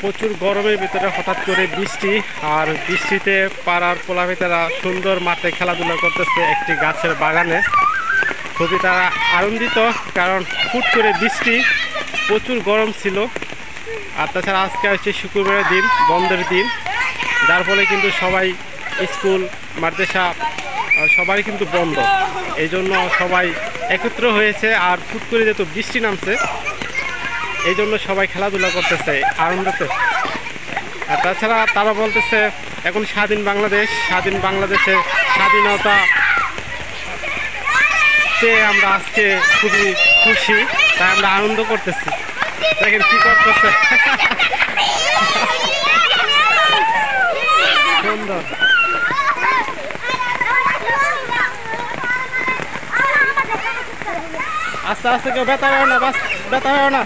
প্রচুর গরমের ভিতরে হঠাৎ করে বৃষ্টি, আর বৃষ্টিতে পাড়ার পোলাপিতারা সুন্দর মাঠে খেলাধুলা করতেছে একটি গাছের বাগানে। খুবই তারা আনন্দিত, কারণ হুট করে বৃষ্টি, প্রচুর গরম ছিল। আর তাছাড়া আজকে হচ্ছে শুক্রবারের দিন, বন্ধের দিন, যার ফলে কিন্তু সবাই স্কুল মাদ্রাসা সবাই কিন্তু বন্ধ। এই জন্য সবাই একত্র হয়েছে, আর হুট করে যেহেতু বৃষ্টি নামছে এই জন্য সবাই খেলাধুলা করতেছে আনন্দতে। আর তাছাড়া তারা বলতেছে এখন স্বাধীন বাংলাদেশ, স্বাধীন বাংলাদেশে স্বাধীনতাতে আমরা আজকে খুবই খুশি, তাই আমরা আনন্দ করতেছি। দেখেন কি করতেছে, সুন্দর। আস্তে আস্তে কেউ ব্যথা হয় না, ব্যথা হয় না।